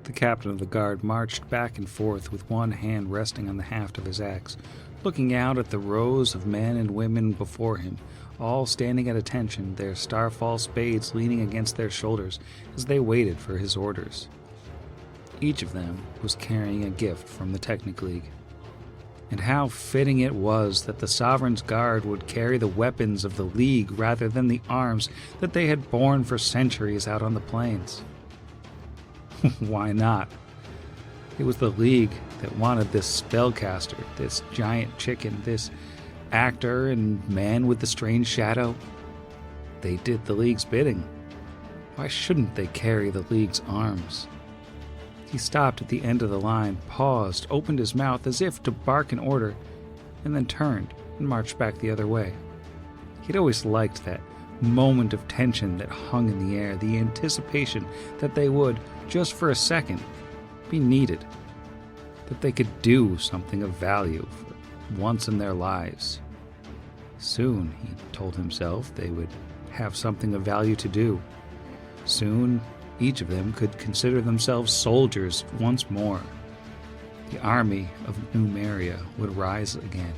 The captain of the guard marched back and forth with one hand resting on the haft of his axe, looking out at the rows of men and women before him, all standing at attention, their starfall spades leaning against their shoulders as they waited for his orders. Each of them was carrying a gift from the Technic League. And how fitting it was that the Sovereign's Guard would carry the weapons of the League rather than the arms that they had borne for centuries out on the plains. Why not? It was the League that wanted this spellcaster, this giant chicken, this actor and man with the strange shadow. They did the League's bidding. Why shouldn't they carry the League's arms? He stopped at the end of the line, paused, opened his mouth as if to bark an order, and then turned and marched back the other way. He'd always liked that moment of tension that hung in the air, the anticipation that they would, just for a second, be needed, that they could do something of value for once in their lives. Soon, he told himself, they would have something of value to do. Soon, each of them could consider themselves soldiers once more. The army of Numeria would rise again.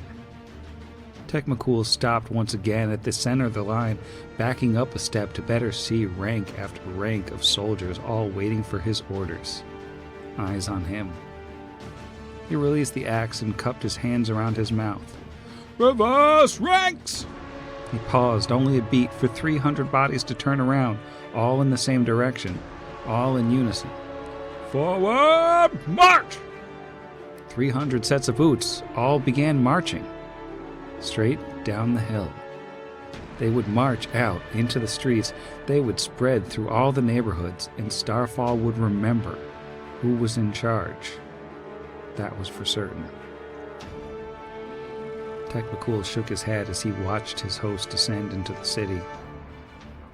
Techmacool stopped once again at the center of the line, backing up a step to better see rank after rank of soldiers all waiting for his orders. Eyes on him. He released the axe and cupped his hands around his mouth. "Reverse ranks!" He paused only a beat for 300 bodies to turn around, all in the same direction, all in unison. "Forward march!" 300 sets of boots all began marching, straight down the hill. They would march out into the streets, they would spread through all the neighborhoods, and Starfall would remember who was in charge. That was for certain. Techmacool shook his head as he watched his host descend into the city.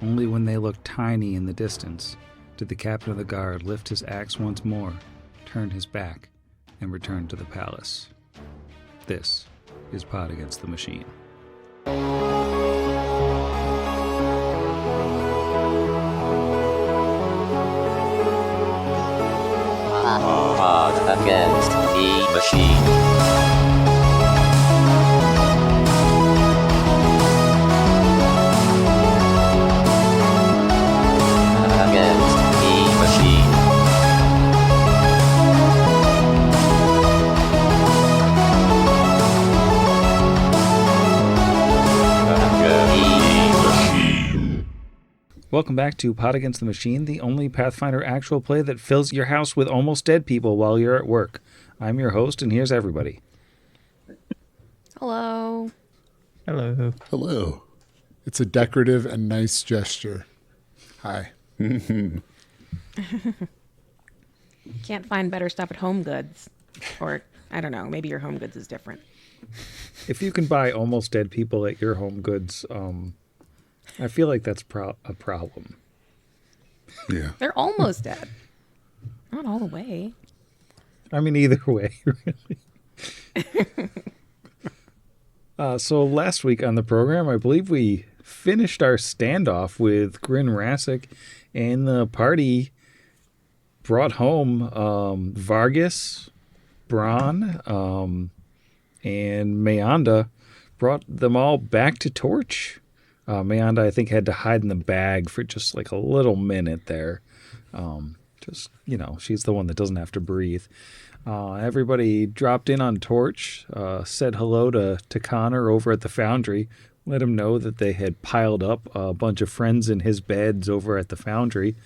Only when they looked tiny in the distance did the captain of the guard lift his axe once more, turn his back, and return to the palace. This is Pod Against the Machine. Pod Against the Machine. Welcome back to Pod Against the Machine, the only Pathfinder actual play that fills your house with almost dead people while you're at work. I'm your host, and here's everybody. Hello. Hello. Hello. It's a decorative and nice gesture. Hi. Can't find better stuff at Home Goods. Or, I don't know, maybe your Home Goods is different. If you can buy almost dead people at your Home Goods, I feel like that's a problem. Yeah. They're almost dead. Not all the way. I mean, either way, really. So last week on the program, I believe we finished our standoff with Grin Rassic, and the party brought home Vargas, Braun, and Mayanda, brought them all back to Torch. Mayanda, I think, had to hide in the bag for just like a little minute there. She's the one that doesn't have to breathe. Everybody dropped in on Torch, said hello to Connor over at the Foundry, let him know that they had piled up a bunch of friends in his beds over at the Foundry.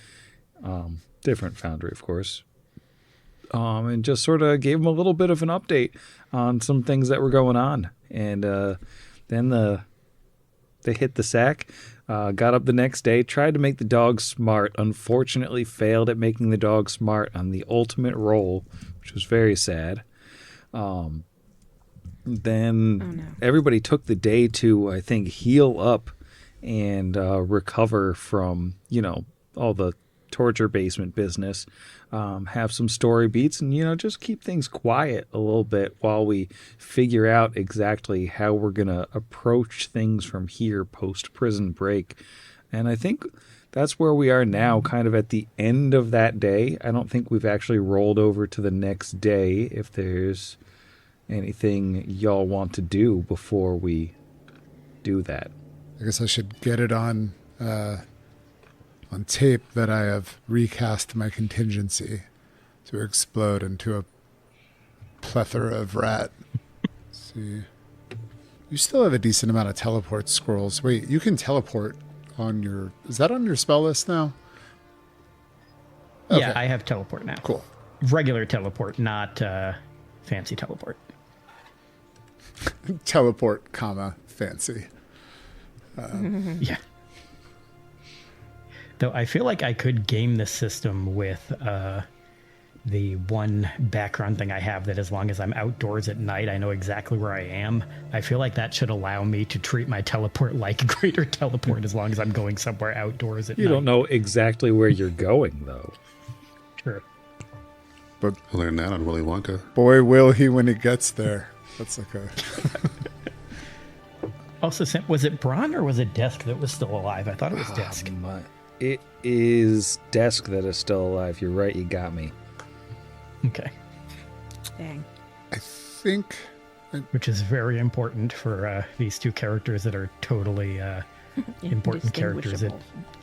Different Foundry, of course. And just sort of gave him a little bit of an update on some things that were going on. And then they hit the sack, got up the next day, tried to make the dog smart, unfortunately failed at making the dog smart on the ultimate roll, which was very sad. Then everybody took the day to, I think, heal up and recover from, all the torture basement business, have some story beats, and, just keep things quiet a little bit while we figure out exactly how we're going to approach things from here post-prison break. And I think that's where we are now, kind of at the end of that day. I don't think we've actually rolled over to the next day. If there's anything y'all want to do before we do that. I guess I should get it on tape that I have recast my contingency to explode into a plethora of rat. Let's see. You still have a decent amount of teleport scrolls. Wait, you can teleport on your... Is that on your spell list now? Yeah, I have teleport now. Cool. Regular teleport, not fancy teleport. Teleport, comma, fancy. Yeah. Though I feel like I could game the system with the one background thing I have that as long as I'm outdoors at night, I know exactly where I am. I feel like that should allow me to treat my teleport like greater teleport as long as I'm going somewhere outdoors at night. You don't know exactly where you're going, though. Sure. But I learned that on Willy Wonka. boy, will he when he gets there. That's like a... Also, was it Braun or was it Desk that was still alive? I thought it was Desk. It is Desk that is still alive. You're right, you got me. Okay. Dang. I think... Which is very important for these two characters that are totally important characters that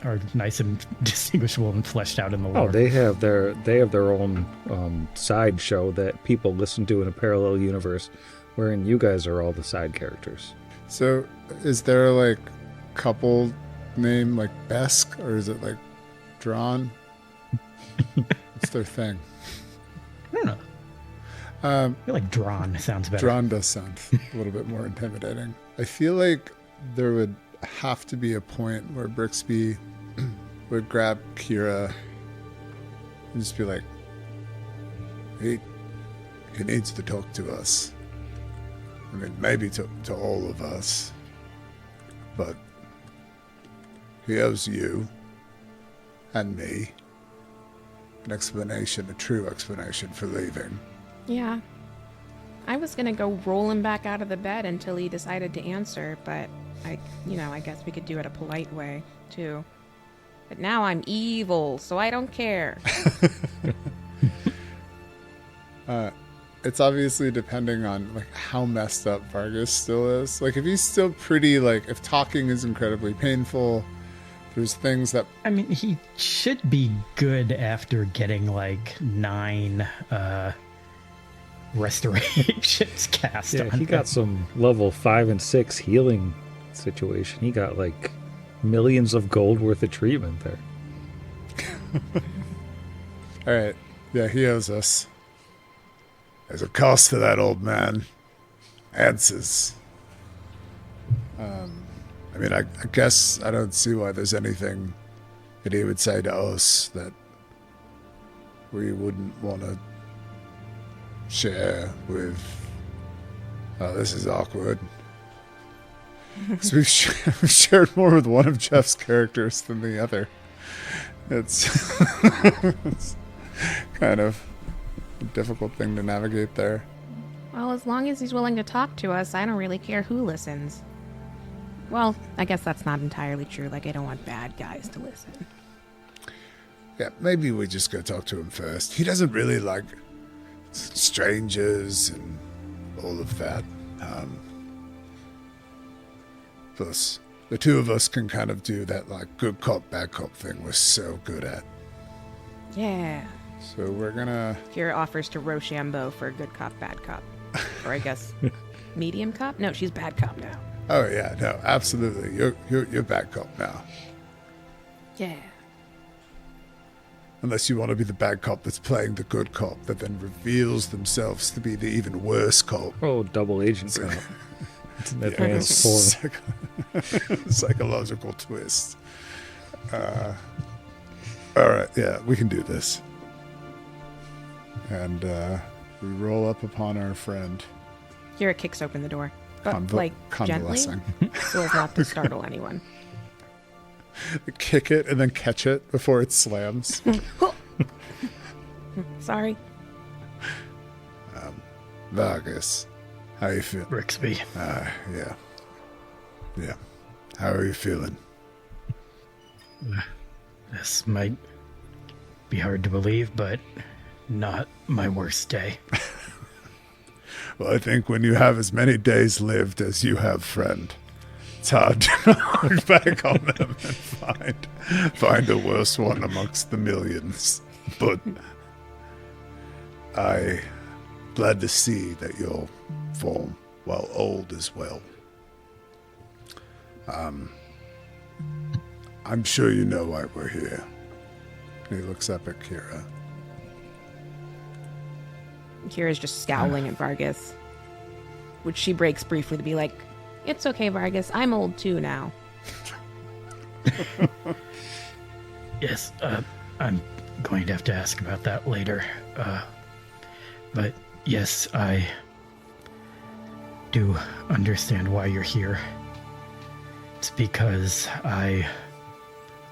are nice and distinguishable and fleshed out in the lore. Oh, they have their own side show that people listen to in a parallel universe, wherein you guys are all the side characters. So, is there like couple name like Besk, or is it like Drawn? What's their thing? I don't know. I feel like Drawn sounds better. Drawn does sound a little bit more intimidating. I feel like there would have to be a point where Brixby would grab Kira and just be like, he needs to talk to us. I mean, maybe to all of us. But he owes you and me an explanation, a true explanation for leaving. Yeah. I was gonna go roll him back out of the bed until he decided to answer, but I guess we could do it a polite way, too. But now I'm evil, so I don't care. It's obviously depending on like how messed up Vargas still is. Like if he's still pretty, like if talking is incredibly painful, there's things that... I mean, he should be good after getting like 9 restorations cast on Yeah, he him. got some level 5 and 6 healing situation. He got like millions of gold worth of treatment there. All right. Yeah, he owes us. There's a cost to that old man. Answers. I mean, I guess I don't see why there's anything that he would say to us that we wouldn't want to share with... Oh, this is awkward. Because we've shared more with one of Jeff's characters than the other. It's, it's kind of a difficult thing to navigate there. Well, as long as he's willing to talk to us, I don't really care who listens. Well, I guess that's not entirely true. Like, I don't want bad guys to listen. Yeah, maybe we just go talk to him first. He doesn't really like strangers and all of that. Plus, the two of us can kind of do that like good cop, bad cop thing we're so good at. Yeah. So we're gonna... Kira offers to Rochambeau for good cop, bad cop. Or I guess medium cop? No, she's bad cop now. Oh yeah, no, absolutely. You're bad cop now. Yeah. Unless you want to be the bad cop that's playing the good cop that then reveals themselves to be the even worse cop. Oh, double agent cop. It's an advanced form. Psychological twist. All right, yeah, we can do this. And we roll up upon our friend. Kira kicks open the door. But, gently, Convalescing. so as not to startle anyone. Kick it and then catch it before it slams. Sorry. Vargas, how you feel? Brixby. Yeah. How are you feeling? This might be hard to believe, but not my worst day. Well, I think when you have as many days lived as you have, friend, it's hard to look back on them and find the worst one amongst the millions. But I glad to see that you'll fall while old as well. I'm sure you know why we're here. He looks up at Kira. Kira's just scowling at Vargas, which she breaks briefly to be like, "It's okay, Vargas. I'm old too now." Yes, I'm going to have to ask about that later. But yes, I do understand why you're here. It's because I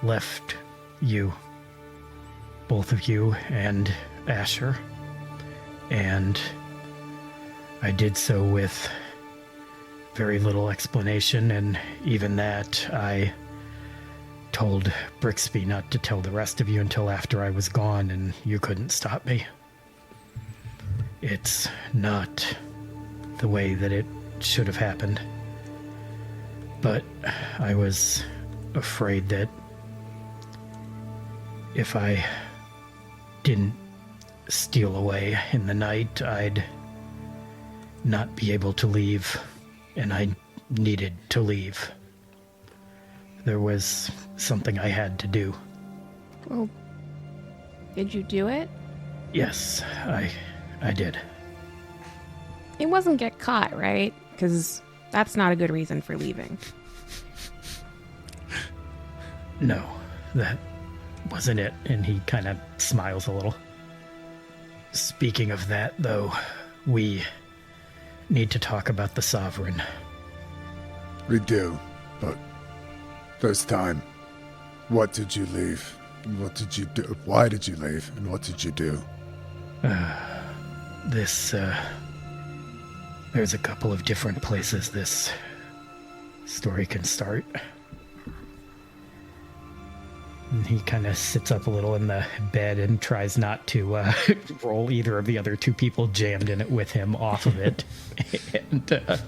left you, both of you and Asher, and I did so with very little explanation, and even that I told Brixby not to tell the rest of you until after I was gone, and you couldn't stop me. It's not the way that it should have happened, but I was afraid that if I didn't steal away in the night, I'd not be able to leave, and I needed to leave. There was something I had to do. Well, did you do it? Yes, I did. It wasn't get caught, right? Because that's not a good reason for leaving. No, that wasn't it, and he kind of smiles a little. Speaking of that, though, we need to talk about the Sovereign. We do, but there's time. What did you leave? And what did you do? Why did you leave? And what did you do? There's a couple of different places this story can start. And he kind of sits up a little in the bed and tries not to roll either of the other two people jammed in it with him off of it. And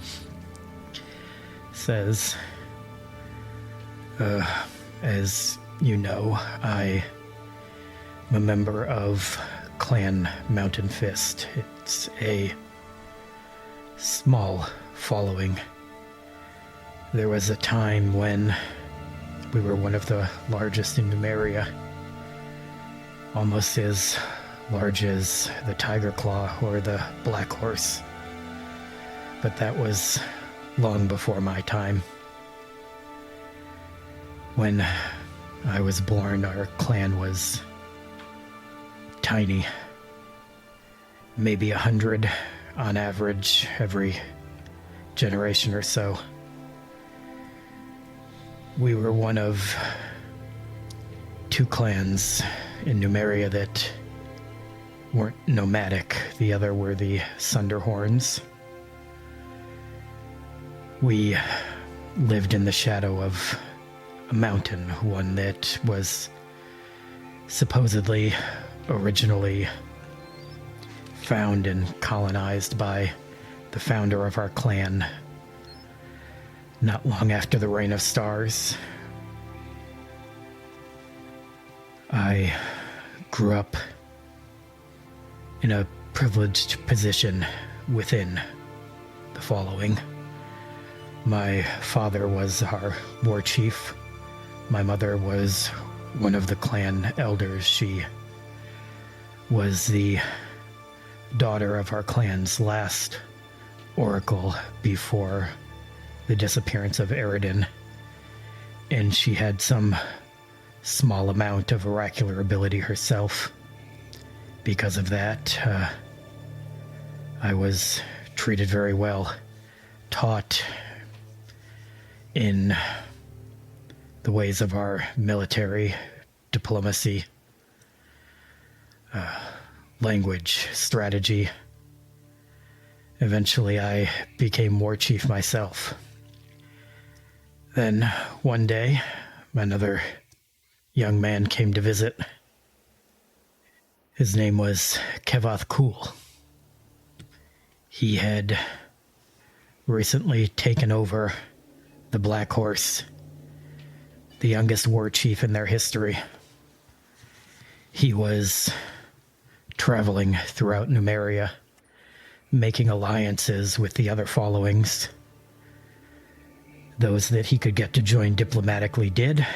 says, as you know, I am a member of Clan Mountain Fist. It's a small following. There was a time when we were one of the largest in Numeria, almost as large as the Tiger Claw or the Black Horse. But that was long before my time. When I was born, our clan was tiny. Maybe 100 on average every generation or so. We were one of two clans in Numeria that weren't nomadic. The other were the Sunderhorns. We lived in the shadow of a mountain, one that was supposedly originally found and colonized by the founder of our clan not long after the Reign of Stars. I grew up in a privileged position within the following. My father was our war chief. My mother was one of the clan elders. She was the daughter of our clan's last oracle before the disappearance of Eridan, and she had some small amount of oracular ability herself. Because of that, I was treated very well, taught in the ways of our military, diplomacy, language, strategy. Eventually, I became war chief myself. Then, one day, another young man came to visit. His name was Kevoth Cool. He had recently taken over the Black Horse, the youngest war chief in their history. He was traveling throughout Numeria, making alliances with the other followings. Those that he could get to join diplomatically did.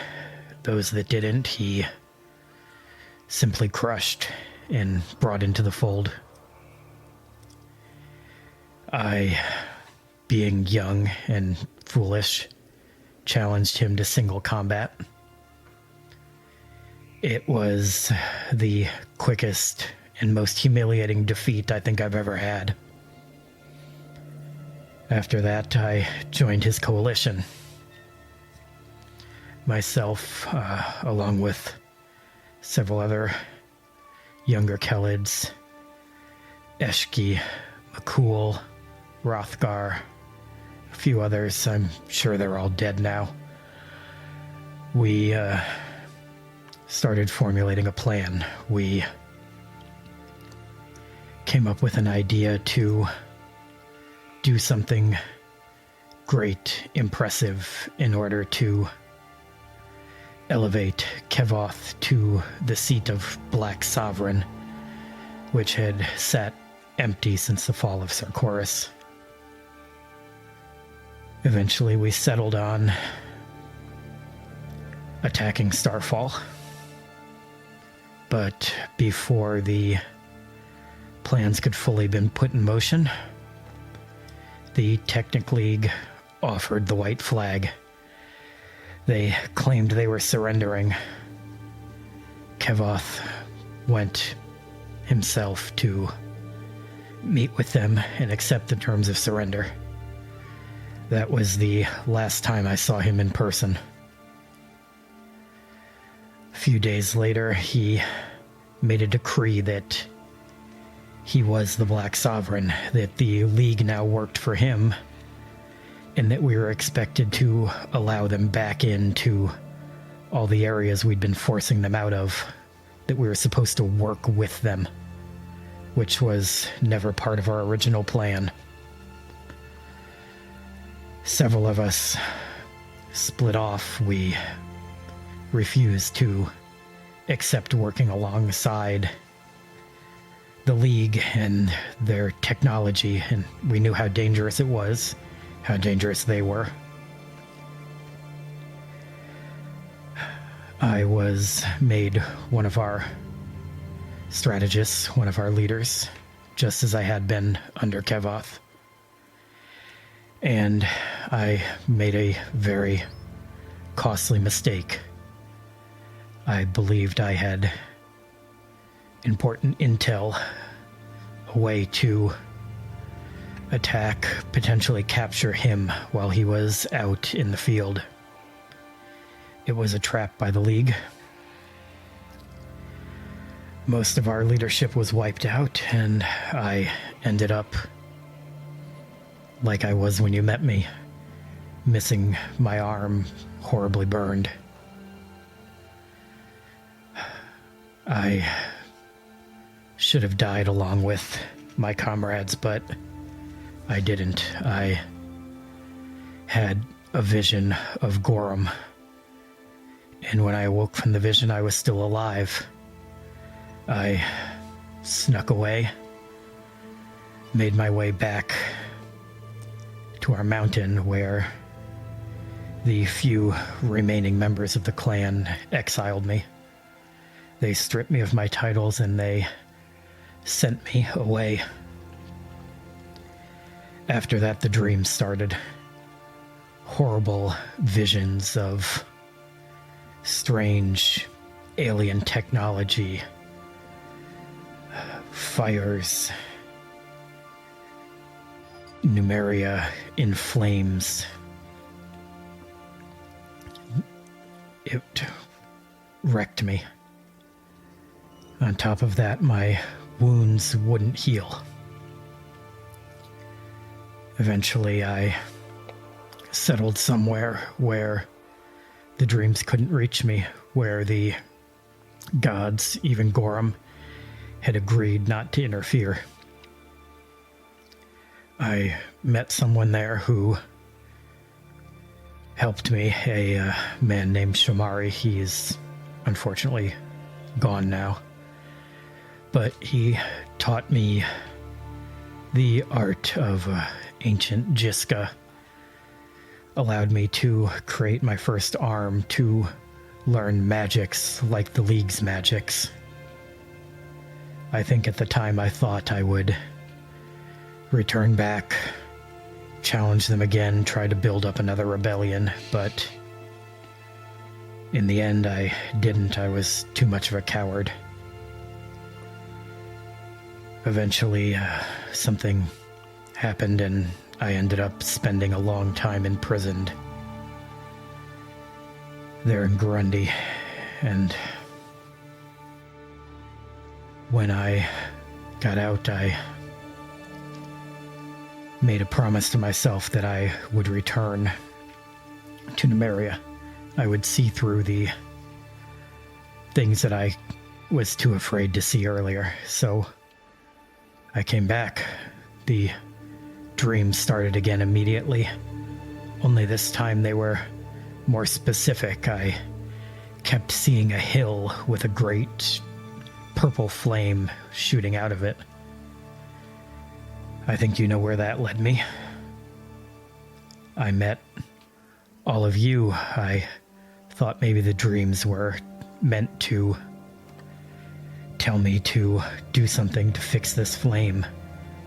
Those that didn't, he simply crushed and brought into the fold. I, being young and foolish, challenged him to single combat. It was the quickest and most humiliating defeat I think I've ever had. After that, I joined his coalition. Myself, along with several other younger Kelids, Eshki, McCool, Rothgar, a few others. I'm sure they're all dead now. We started formulating a plan. We came up with an idea to do something great, impressive, in order to elevate Kevoth to the seat of Black Sovereign, which had sat empty since the fall of Sarkoris. Eventually we settled on attacking Starfall. But before the plans could fully been put in motion, the Technic League offered the white flag. They claimed they were surrendering. Kevoth went himself to meet with them and accept the terms of surrender. That was the last time I saw him in person. A few days later, he made a decree that he was the Black Sovereign, that the League now worked for him, and that we were expected to allow them back into all the areas we'd been forcing them out of, that we were supposed to work with them, which was never part of our original plan. Several of us split off. We refused to accept working alongside the League and their technology, and we knew how dangerous it was, how dangerous they were. I was made one of our strategists, one of our leaders, just as I had been under Kevoth. And I made a very costly mistake. I believed I had important intel, a way to attack, potentially capture him while he was out in the field. It was a trap by the League. Most of our leadership was wiped out, and I ended up like I was when you met me, missing my arm, horribly burned. I should have died along with my comrades, but I didn't. I had a vision of Gorham, and when I awoke from the vision, I was still alive. I snuck away, made my way back to our mountain where the few remaining members of the clan exiled me. They stripped me of my titles and they sent me away. After that, the dream started. Horrible visions of strange alien technology, fires, Numeria in flames. It wrecked me. On top of that, my wounds wouldn't heal. Eventually, I settled somewhere where the dreams couldn't reach me, where the gods, even Gorham, had agreed not to interfere. I met someone there who helped me, a man named Shamari. He is unfortunately gone now. But he taught me the art of ancient Jiska, allowed me to create my first arm, to learn magics like the League's magics. I think at the time I thought I would return back, challenge them again, try to build up another rebellion, but in the end I didn't. I was too much of a coward. Eventually, something happened and I ended up spending a long time imprisoned there in Grundy. And when I got out, I made a promise to myself that I would return to Numeria. I would see through the things that I was too afraid to see earlier. So I came back. The dreams started again immediately. Only this time they were more specific. I kept seeing a hill with a great purple flame shooting out of it. I think you know where that led me. I met all of you. I thought maybe the dreams were meant to tell me to do something to fix this flame.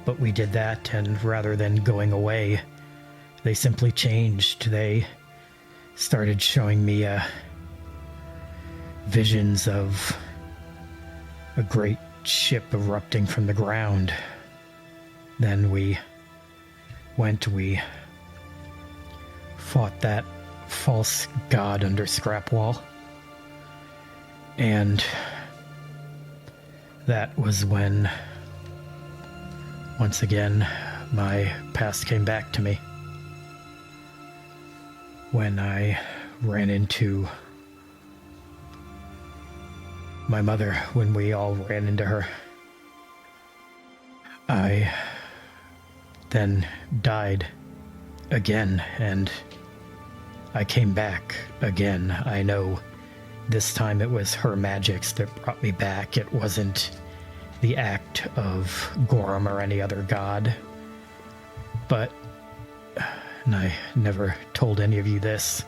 But we did that, and rather than going away, they simply changed. They started showing me visions of a great ship erupting from the ground. Then we fought that false god under Scrapwall. And that was when, once again, my past came back to me. When I ran into my mother, when we all ran into her, I then died again, and I came back again. I know this time it was her magics that brought me back. It wasn't the act of Gorham or any other god. But, and I never told any of you this,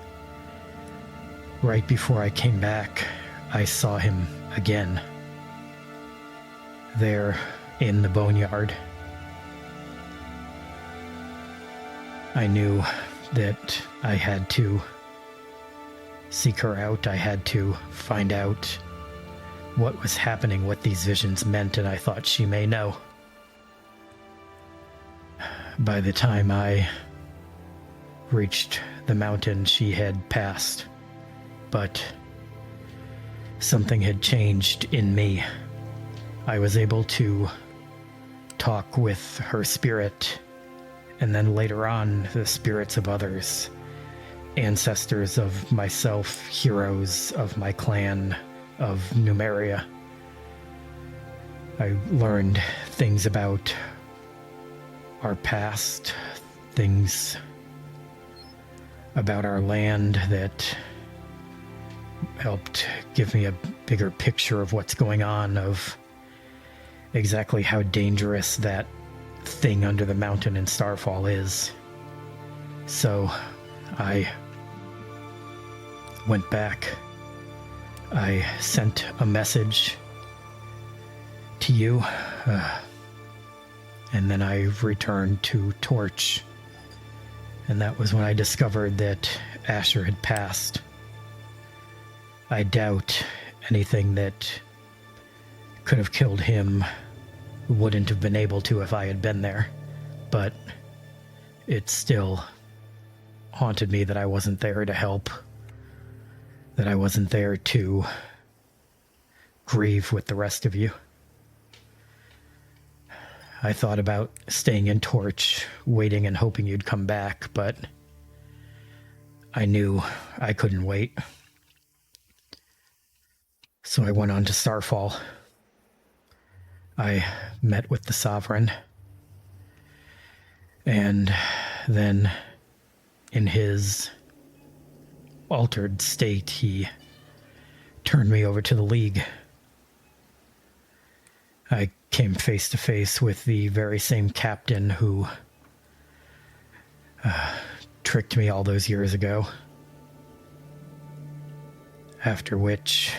right before I came back, I saw him again. There in the boneyard. I knew that I had to seek her out. I had to find out what was happening, what these visions meant, and I thought she may know. By the time I reached the mountain, she had passed, but something had changed in me. I was able to talk with her spirit, and then later on, the spirits of others, ancestors of myself, heroes of my clan, of Numeria. I learned things about our past, things about our land that helped give me a bigger picture of what's going on, of exactly how dangerous that thing under the mountain in Starfall is. So I went back. I sent a message to you, and then I returned to Torch, and that was when I discovered that Asher had passed. I doubt anything that could have killed him wouldn't have been able to if I had been there, but it still haunted me that I wasn't there to help, that I wasn't there to grieve with the rest of you. I thought about staying in Torch, waiting and hoping you'd come back, but I knew I couldn't wait. So I went on to Starfall. I met with the Sovereign. And then, in his altered state, he turned me over to the League. I came face to face with the very same captain who tricked me all those years ago. After which,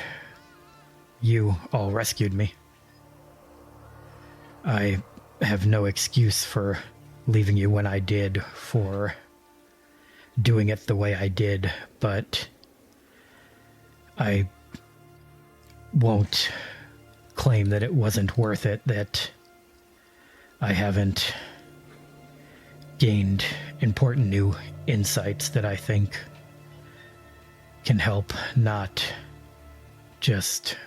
you all rescued me. I have no excuse for leaving you when I did, for doing it the way I did, but I won't claim that it wasn't worth it, that I haven't gained important new insights that I think can help not just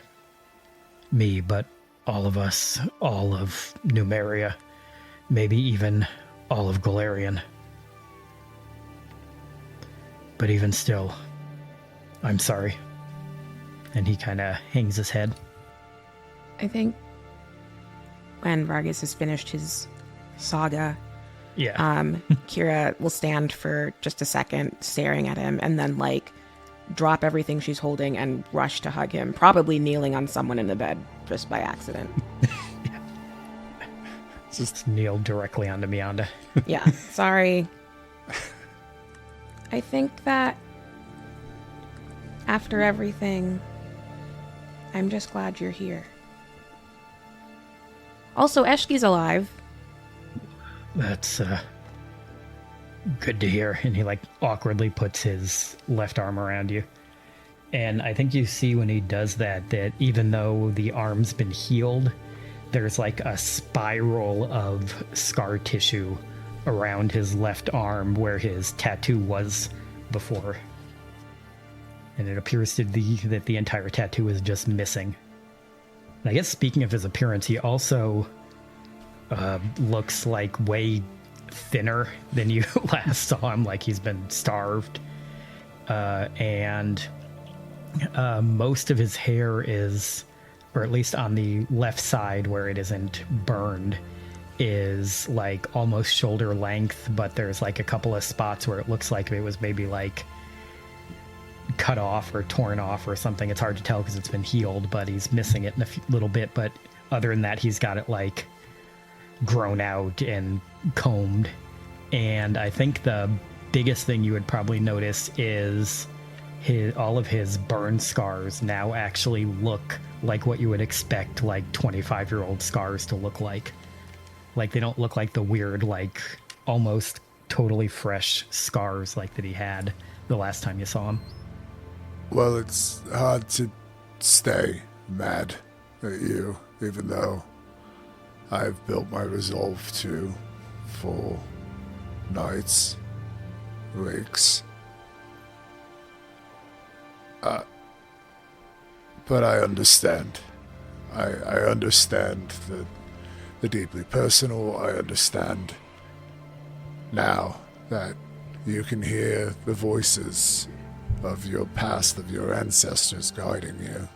me, but all of us, all of Numeria, maybe even all of Galarian. But even still, I'm sorry. And he kind of hangs his head. I think when Vargas has finished his saga, Yeah. Kira will stand for just a second staring at him and then drop everything she's holding and rush to hug him, probably kneeling on someone in the bed just by accident. Just kneel directly onto Meonda. Yeah, sorry. I think that after everything, I'm just glad you're here. Also, Eshki's alive. That's good to hear. And he awkwardly puts his left arm around you. And I think you see when he does that even though the arm's been healed, there's a spiral of scar tissue around his left arm where his tattoo was before. And it appears to be that the entire tattoo is just missing. And I guess speaking of his appearance, he also looks way thinner than you last saw him, he's been starved. And most of his hair is, or at least on the left side where it isn't burned, is almost shoulder length, but there's a couple of spots where it looks like it was maybe cut off or torn off or something. It's hard to tell because it's been healed, but he's missing it in a little bit. But other than that, he's got it grown out and combed. And I think the biggest thing you would probably notice is all of his burn scars now actually look like what you would expect 25-year-old scars to look like. They don't look like the weird, almost totally fresh scars that he had the last time you saw him. Well, it's hard to stay mad at you, even though I've built my resolve to for nights, weeks. But I understand. I understand the deeply personal. I understand now that you can hear the voices of your past, of your ancestors guiding you.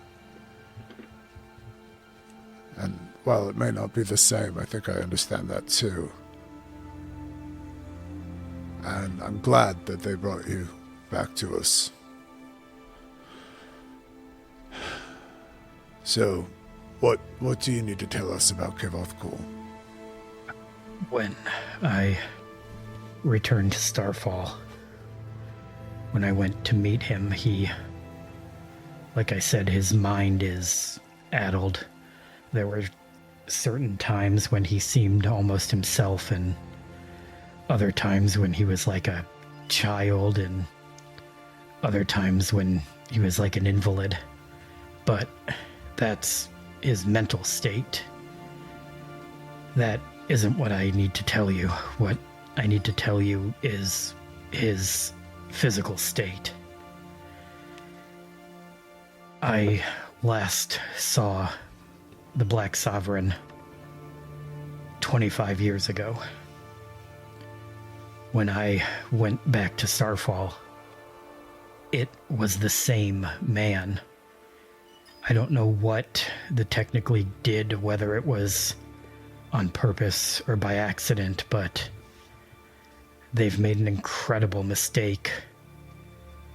And while it may not be the same, I think I understand that too. And I'm glad that they brought you back to us. So, what do you need to tell us about Kevothkul? When I returned to Starfall, when I went to meet him, he, like I said, his mind is addled. There were certain times when he seemed almost himself, and other times when he was like a child, and other times when he was like an invalid. But that's his mental state. That isn't what I need to tell you. What I need to tell you is his physical state. I last saw the Black Sovereign 25 years ago. When I went back to Starfall, it was the same man. I don't know what the technically did, whether it was on purpose or by accident, but they've made an incredible mistake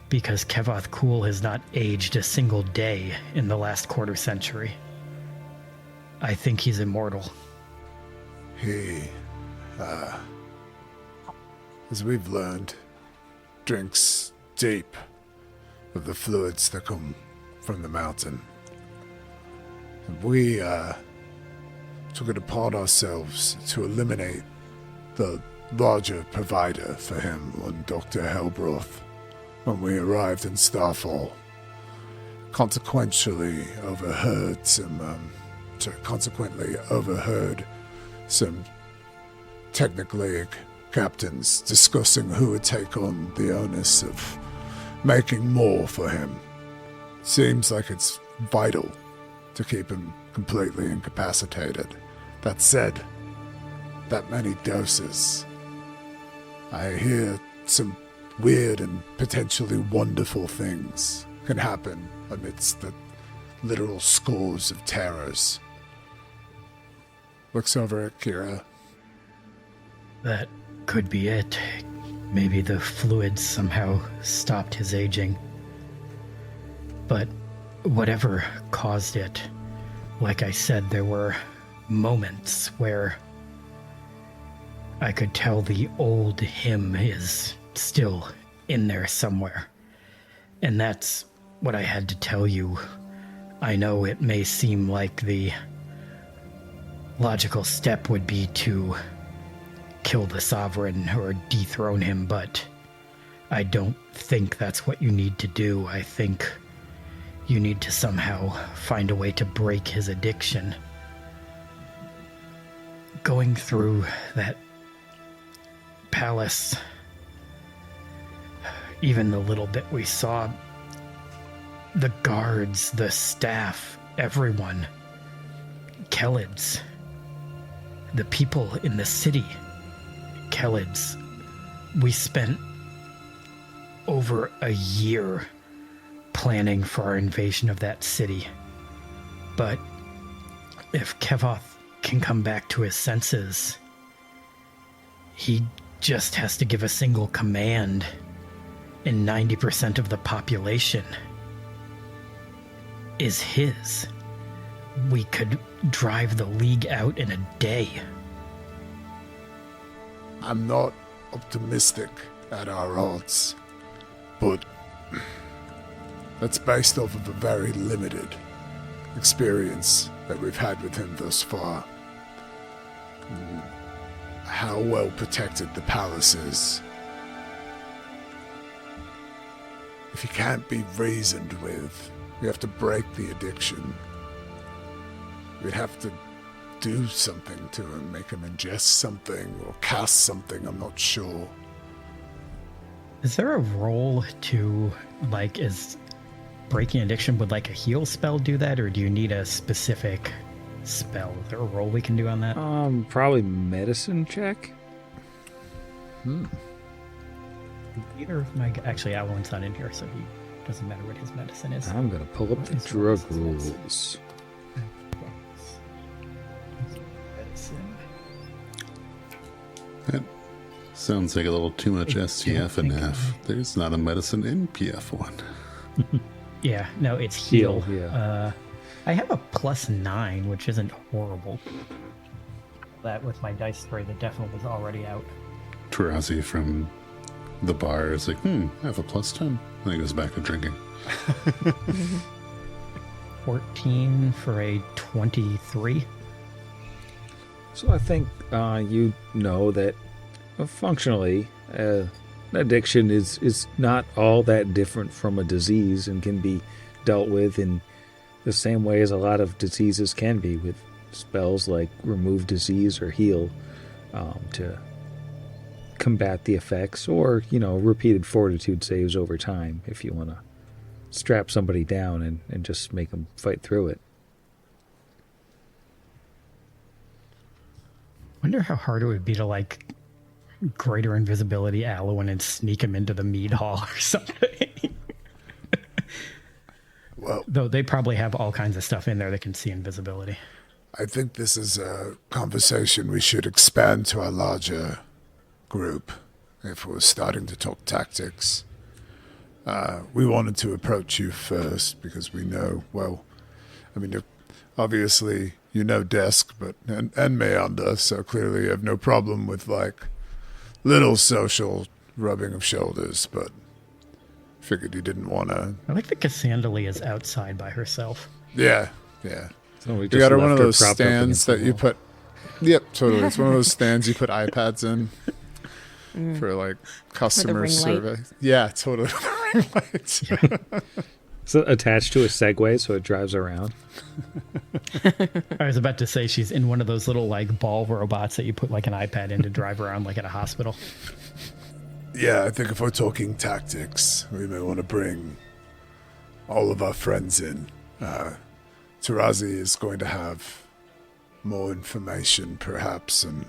because Kevoth Cool has not aged a single day in the last quarter century. I think he's immortal. He, as we've learned, drinks deep of the fluids that come from the mountain. And we took it upon ourselves to eliminate the larger provider for him on Dr. Helbroth when we arrived in Starfall. Consequently overheard some Technic League captains discussing who would take on the onus of making more for him. Seems like it's vital to keep him completely incapacitated. That said, that many doses, I hear some weird and potentially wonderful things can happen amidst the literal scores of terrors. Looks over at Kira. That could be it. Maybe the fluids somehow stopped his aging. But whatever caused it, like I said, there were moments where I could tell the old him is still in there somewhere. And that's what I had to tell you. I know it may seem like the logical step would be to kill the Sovereign or dethrone him, but I don't think that's what you need to do. I think you need to somehow find a way to break his addiction. Going through that palace, even the little bit we saw, the guards, the staff, everyone, Kelids, the people in the city, Kelids, we spent over a year planning for our invasion of that city. But if Kevoth can come back to his senses, he just has to give a single command, and 90% of the population is his. We could drive the League out in a day. I'm not optimistic at our odds, but that's based off of a very limited experience that we've had with him thus far. How well protected the palace is. If he can't be reasoned with, we have to break the addiction. We'd have to do something to him, make him ingest something or cast something, I'm not sure. Is there a role to, like, is breaking addiction, would like a heal spell do that, or do you need a specific spell? Is there a role we can do on that? Probably medicine check. Either of my... Actually, Alan's not in here, so he doesn't matter what his medicine is. I'm going to pull up the drug rules. That sounds like a little too much STF and F. There's not a medicine in PF1. Yeah, no, it's heal. Yeah. I have a +9, which isn't horrible. That with my dice tray, the devil was already out. Tarazi from the bar is like, I have a +10. And he goes back to drinking. 14 for a 23. So I think you know that functionally addiction is not all that different from a disease and can be dealt with in the same way as a lot of diseases can be, with spells like remove disease or heal to combat the effects, or, repeated fortitude saves over time if you want to strap somebody down and just make them fight through it. Wonder how hard it would be to, like, greater invisibility Alwyn and sneak him into the mead hall or something. Well, Though they probably have all kinds of stuff in there that can see invisibility. I think this is a conversation we should expand to our larger group if we're starting to talk tactics. We wanted to approach you first because we know, well, I mean, obviously you know Desk and Meander, so clearly you have no problem with like little social rubbing of shoulders, but figured you didn't want to. I like that Cassandra is outside by herself. Yeah. So we We just got her left one of her those propped up stands against the that you wall. put. Yep, totally. It's one of those stands you put iPads in for like customer ring light. survey. Yeah, totally. Ring lights. So attached to a Segway, so it drives around. I was about to say she's in one of those little like ball robots that you put like an iPad in to drive around like at a hospital. Yeah, I think if we're talking tactics, we may want to bring all of our friends in. Tarazi is going to have more information, perhaps, and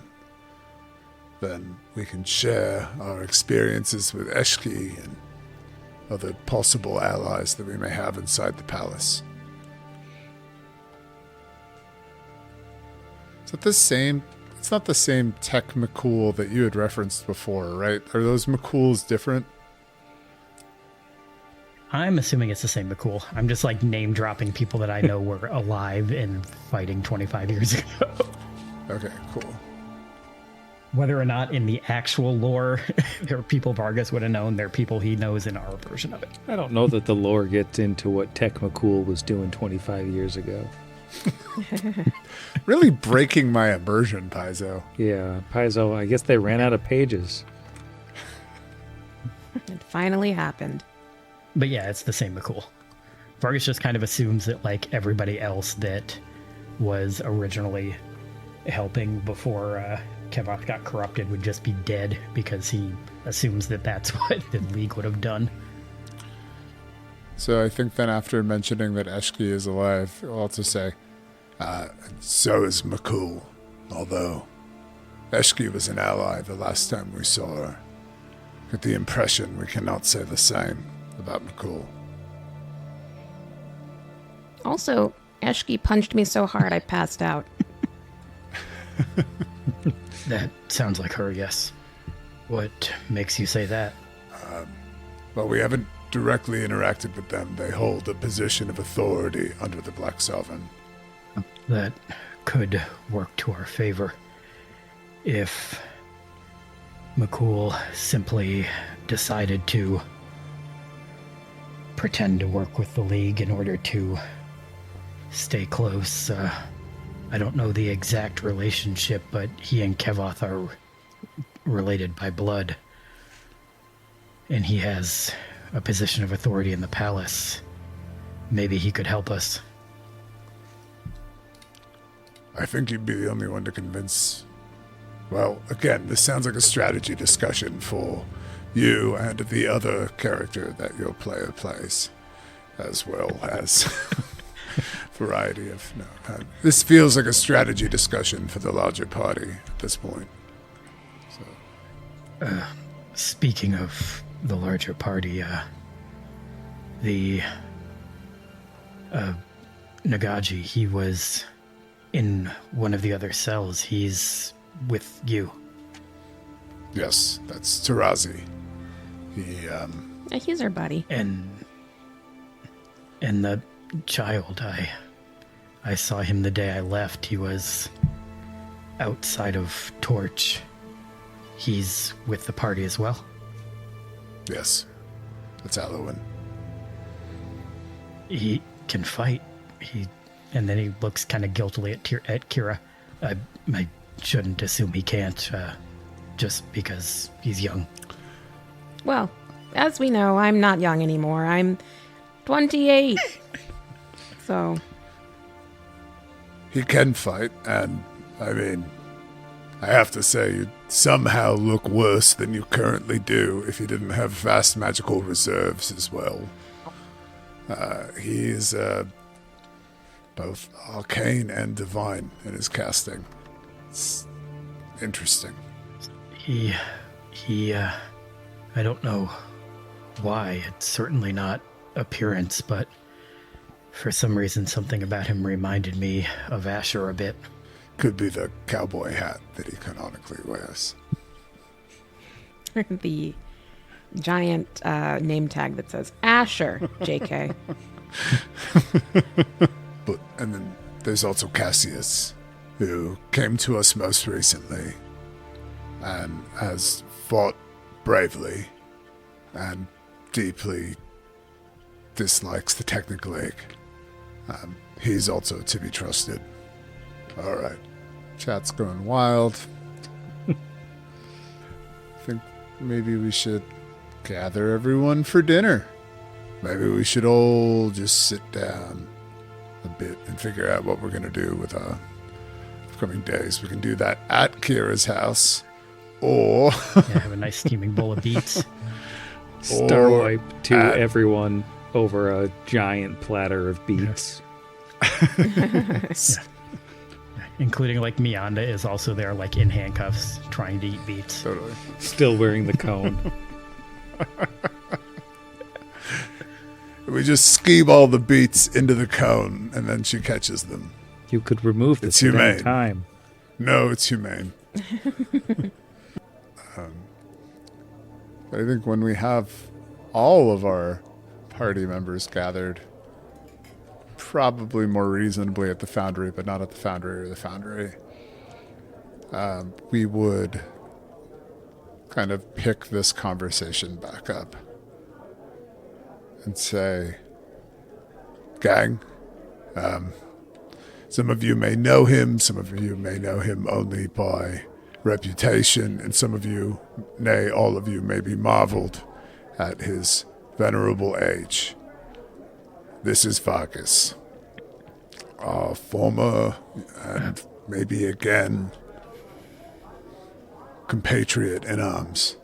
then we can share our experiences with Eshki and other possible allies that we may have inside the palace. Is it the same? It's not the same tech McCool that you had referenced before, right? Are those McCools different? I'm assuming it's the same McCool. I'm just like name dropping people that I know were alive and fighting 25 years ago. Okay, cool. Whether or not in the actual lore, there are people Vargas would have known, there are people he knows in our version of it. I don't know that the lore gets into what Tech McCool was doing 25 years ago. Really breaking my immersion, Paizo. Yeah, Paizo, I guess they ran out of pages. It finally happened. But yeah, it's the same McCool. Vargas just kind of assumes that like everybody else that was originally helping before Kevoth got corrupted would just be dead because he assumes that that's what the League would have done. So I think then after mentioning that Eshki is alive, I'll also say, so is McCool. Although Eshki was an ally the last time we saw her. Get the impression we cannot say the same about McCool. Also, Eshki punched me so hard I passed out. That sounds like her, yes. What makes you say that? Well, we haven't directly interacted with them. They hold a position of authority under the Black Sovereign. That could work to our favor if McCool simply decided to pretend to work with the League in order to stay close. I don't know the exact relationship, but he and Kevoth are related by blood. And he has a position of authority in the palace. Maybe he could help us. I think you'd be the only one to convince. Well, again, this sounds like a strategy discussion for you and the other character that your player plays, as well as variety of. No, this feels like a strategy discussion for the larger party at this point. So, Speaking of the larger party, the Nagaji, he was in one of the other cells. He's with you. yes, that's Tarazi. He, Yeah, he's our buddy. And the child, I saw him the day I left. He was outside of Torch. He's with the party as well. yes, that's Alowin. He can fight. And then he looks kind of guiltily at Kira. I shouldn't assume he can't, just because he's young. Well, as we know, I'm not young anymore. I'm 28. So, He can fight, and, I mean, I have to say, you'd somehow look worse than you currently do if you didn't have vast magical reserves as well. He's both arcane and divine in his casting. It's interesting. He, I don't know why. It's certainly not appearance, but For some reason, something about him reminded me of Asher a bit. Could be the cowboy hat that he canonically wears. The giant name tag that says Asher, JK. And then there's also Cassius, who came to us most recently and has fought bravely and deeply dislikes the technical ache. He's also to be trusted. All right. Chat's going wild. I think maybe we should gather everyone for dinner. Maybe we should all just sit down a bit and figure out what we're going to do with our upcoming days. We can do that at Kira's house, or Have a nice steaming bowl of beets. Star Or wipe to at- everyone over a giant platter of beets. Including, like, Mianda is also there, like, in handcuffs, trying to eat beets. totally. Still wearing the cone. We just skeeve all the beats into the cone, and then she catches them. You could remove It's this at any humane. time. No, it's humane. I think when we have all of our party members gathered, probably more reasonably at the Foundry, but not at the Foundry or the Foundry, we would kind of pick this conversation back up and say, gang, some of you may know him, some of you may know him only by reputation, and some of you, nay, all of you, may be marveled at his venerable age. This is Vargas, our former and maybe again compatriot in arms.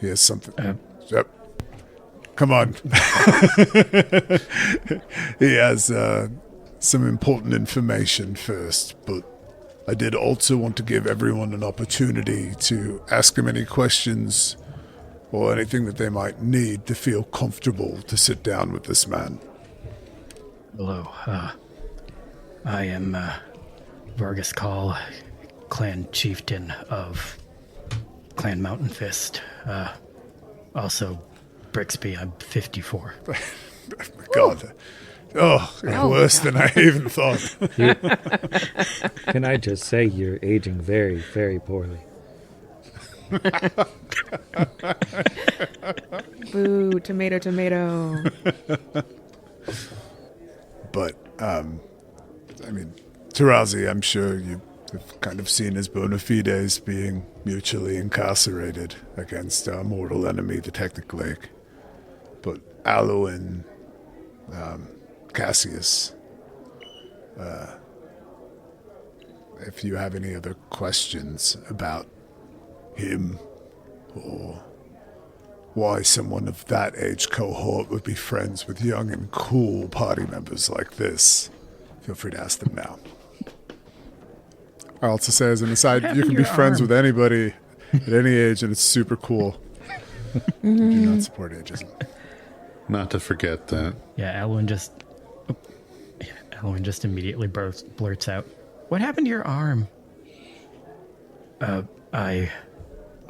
He has something. Yep. Come on. He has some important information first, but I did also want to give everyone an opportunity to ask him any questions or anything that they might need to feel comfortable to sit down with this man. Hello, I am Vargas Call, clan chieftain of Clan Mountain Fist. Also, Brixby, I'm 54. God. Oh, Oh, worse than I even thought. Can I just say you're aging very, very poorly? Boo, tomato, tomato. But, I mean, Tarazi, I'm sure you have kind of seen his bona fides being mutually incarcerated against our mortal enemy, the Technical Lake. But Aloe and Cassius, if you have any other questions about him or why someone of that age cohort would be friends with young and cool party members like this, feel free to ask them now. I also say as an aside, you can be friends with anybody at any age and it's super cool. We do not support ageism. Not to forget that. Yeah, Alwyn just immediately blurts out, "What happened to your arm?" I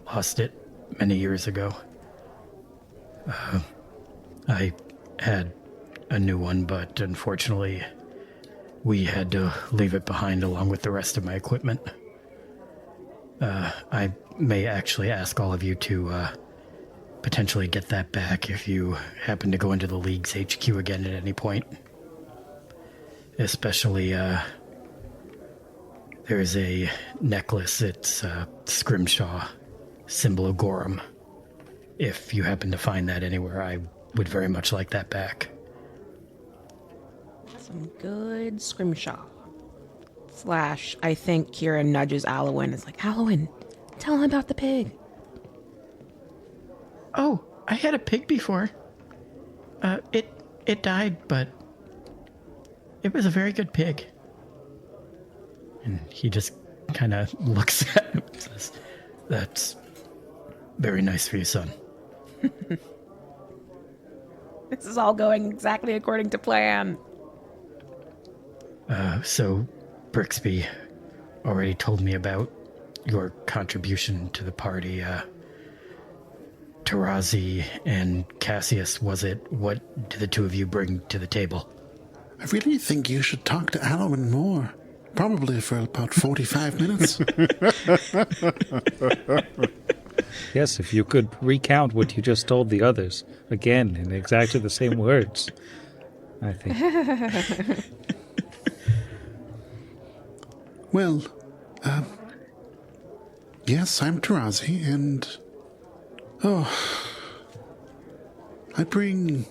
lost it many years ago. I had a new one, but unfortunately, we had to leave it behind along with the rest of my equipment. I may actually ask all of you to potentially get that back if you happen to go into the League's HQ again at any point. Especially, there's a necklace. It's Scrimshaw, symbol of Gorham. If you happen to find that anywhere, I would very much like that back. Some good scrimshaw. / I think Kira nudges Alwyn. It's like, Alwyn, tell him about the pig. Oh, I had a pig before. It died, but it was a very good pig. And he just kind of looks at him and says, "That's very nice for you, son." This is all going exactly according to plan. So Brixby already told me about your contribution to the party. Tarazi and Cassius, was it? What do the two of you bring to the table? I really think you should talk to Alwyn more. Probably for about 45 minutes. Yes, if you could recount what you just told the others, again, in exactly the same words, I think. Well, yes, I'm Tarazi, and... I bring...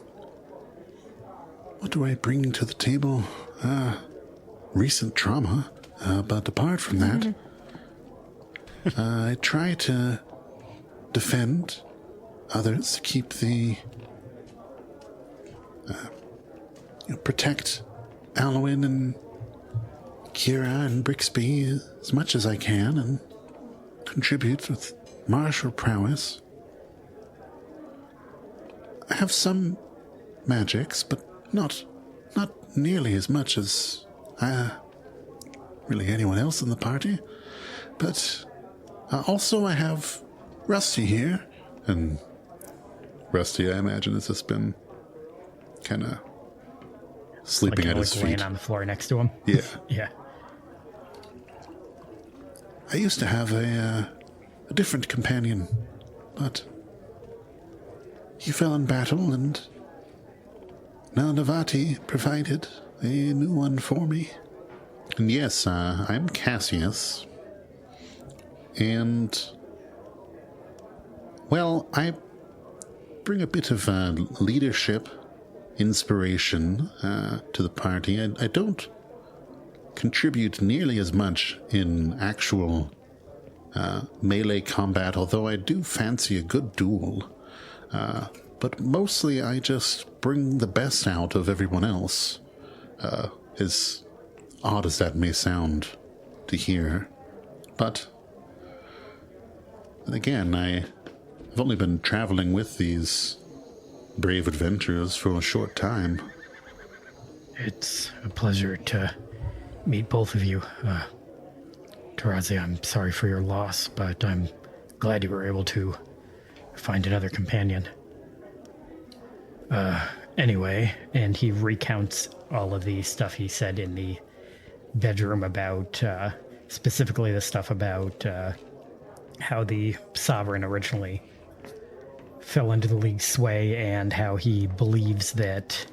What do I bring to the table? Recent trauma, but apart from that, I try to defend others, keep the... protect Alwyn and Kira and Brixby as much as I can, and contribute with martial prowess. I have some magics, but not nearly as much as really anyone else in the party. But also I have Rusty here. And Rusty, I imagine, has just been kind of sleeping Like, at his laying feet. on the floor next to him. Yeah. Yeah. I used to have a different companion, but he fell in battle, and now Navati provided a new one for me. And yes, I'm Cassius. And, well, I bring a bit of leadership, inspiration to the party. I don't contribute nearly as much in actual melee combat, although I do fancy a good duel. But mostly I just bring the best out of everyone else. As odd as that may sound to hear. But then again, I've only been traveling with these brave adventurers for a short time. It's a pleasure to meet both of you. Tarazi, I'm sorry for your loss, but I'm glad you were able to find another companion. Anyway, and he recounts all of the stuff he said in the bedroom about, specifically the stuff about how the Sovereign originally fell into the League's sway, and how he believes that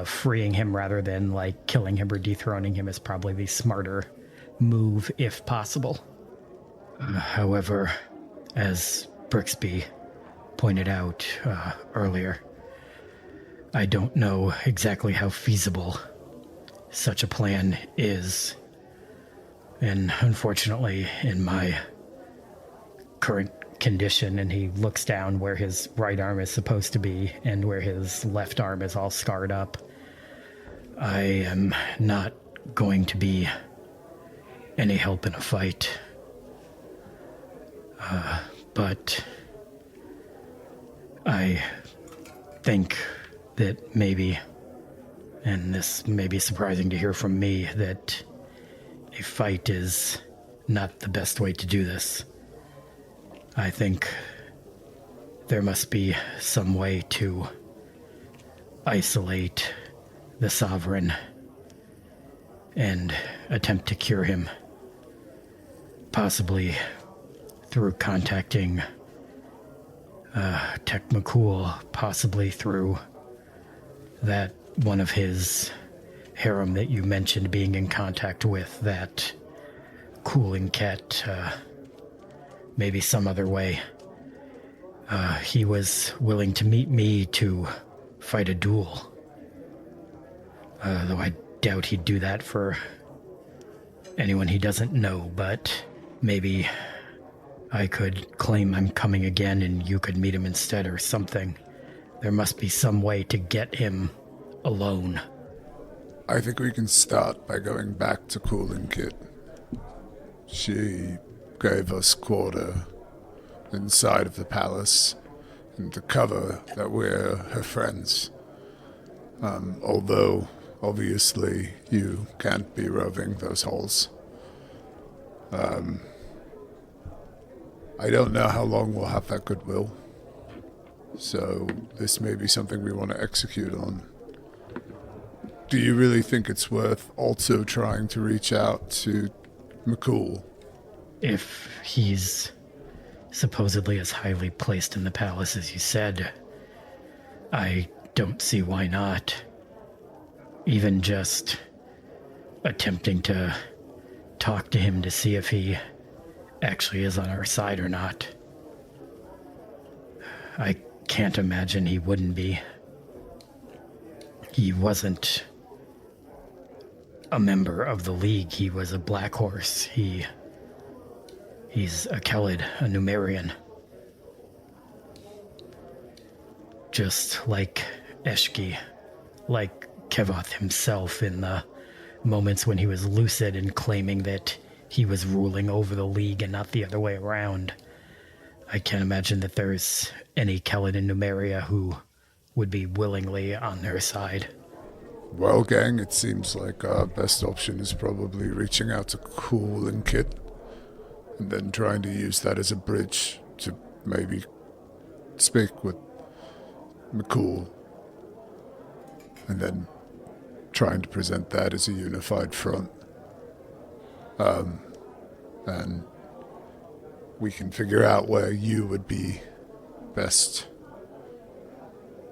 freeing him rather than like killing him or dethroning him is probably the smarter move if possible. However, as Brixby pointed out earlier, I don't know exactly how feasible such a plan is. And unfortunately, in my current condition, and he looks down where his right arm is supposed to be and where his left arm is all scarred up, I am not going to be any help in a fight. But I think that maybe, and this may be surprising to hear from me, that a fight is not the best way to do this. I think there must be some way to isolate the Sovereign and attempt to cure him. Possibly through contacting Tech McCool, possibly through that one of his harem that you mentioned being in contact with, that cooling cat, maybe some other way. He was willing to meet me to fight a duel. Though I doubt he'd do that for anyone he doesn't know, but maybe I could claim I'm coming again and you could meet him instead or something. There must be some way to get him alone. I think we can start by going back to Cooling Kit. She gave us quarter inside of the palace, and to cover that we're her friends. Although, obviously, you can't be roving those halls. I don't know how long we'll have that goodwill. So this may be something we want to execute on. Do you really think it's worth also trying to reach out to McCool? If he's supposedly as highly placed in the palace as you said, I don't see why not. Even just attempting to talk to him to see if he actually is on our side or not. I can't imagine he wouldn't be. He wasn't a member of the League. He was a Black Horse. He's a Kelid, a Numerian. Just like Eshki, like Kevoth himself in the moments when he was lucid and claiming that he was ruling over the League and not the other way around. I can't imagine that there's any Kelid in Numeria who would be willingly on their side. Well, gang, it seems like our best option is probably reaching out to Cool and Kit, and then trying to use that as a bridge to maybe speak with McCool, and then trying to present that as a unified front. And we can figure out where you would be best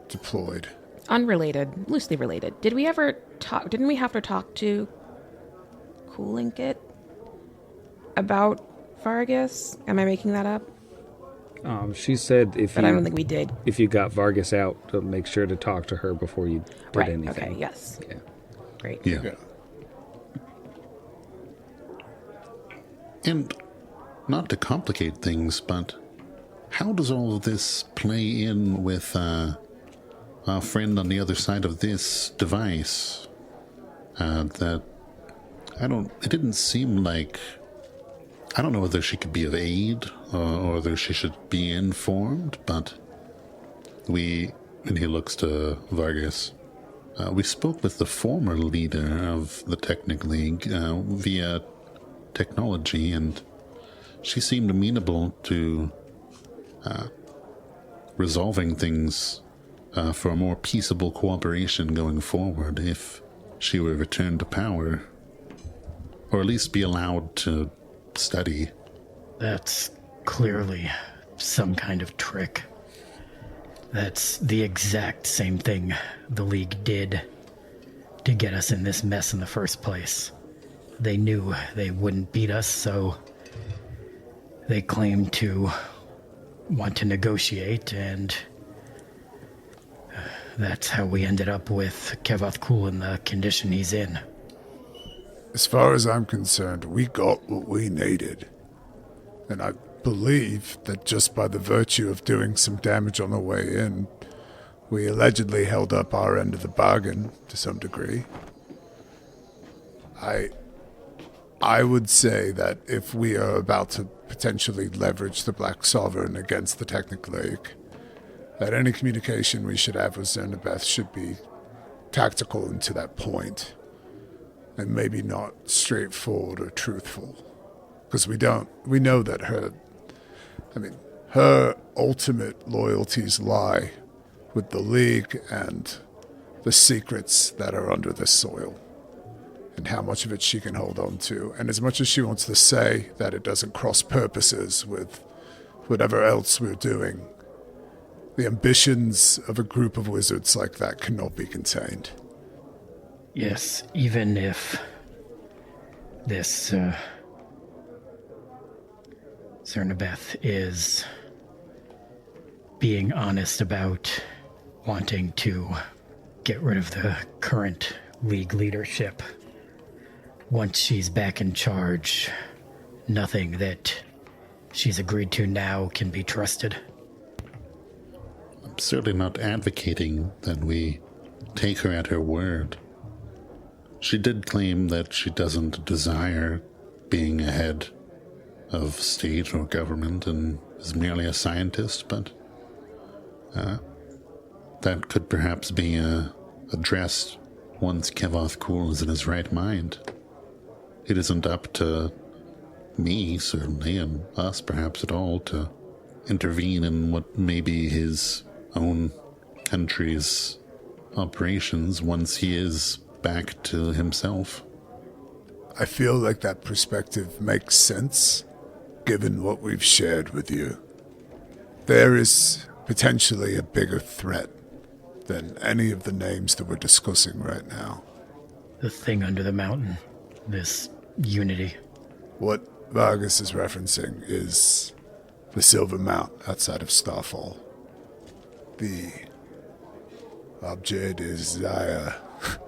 deployed. Unrelated, loosely related. Didn't we have to talk to Cooling Kit about Vargas? Am I making that up? She said But I don't think we did. if you got Vargas out, to make sure to talk to her before you did Right, anything. okay, yes. Yeah. Great. Yeah. And not to complicate things, but how does all of this play in with our friend on the other side of this device? It didn't seem like, I don't know whether she could be of aid or whether she should be informed, but and he looks to Vargas, we spoke with the former leader of the Technic League via technology, and she seemed amenable to resolving things for a more peaceable cooperation going forward if she were returned to power, or at least be allowed to study. That's clearly some kind of trick. That's the exact same thing the League did to get us in this mess in the first place. They knew they wouldn't beat us, so they claimed to want to negotiate, and that's how we ended up with Kevoth Kul in the condition he's in. As far as I'm concerned, we got what we needed. And I believe that just by the virtue of doing some damage on the way in, we allegedly held up our end of the bargain to some degree. I would say that if we are about to potentially leverage the Black Sovereign against the Technic League, that any communication we should have with Zernabeth should be tactical and to that point, and maybe not straightforward or truthful. Because we know that her ultimate loyalties lie with the League and the secrets that are under this soil, and how much of it she can hold on to. And as much as she wants to say that it doesn't cross purposes with whatever else we're doing, the ambitions of a group of wizards like that cannot be contained. Yes, even if this Zernabeth is being honest about wanting to get rid of the current League leadership, once she's back in charge, nothing that she's agreed to now can be trusted. I'm certainly not advocating that we take her at her word. She did claim that she doesn't desire being a head of state or government and is merely a scientist, but that could perhaps be a addressed once Kevoth Cool is in his right mind. It isn't up to me, certainly, and us perhaps at all, to intervene in what may be his own country's operations once he is back to himself. I feel like that perspective makes sense, given what we've shared with you. There is potentially a bigger threat than any of the names that we're discussing right now. The thing under the mountain. This unity. What Vargas is referencing is the Silver Mount outside of Starfall. The object desire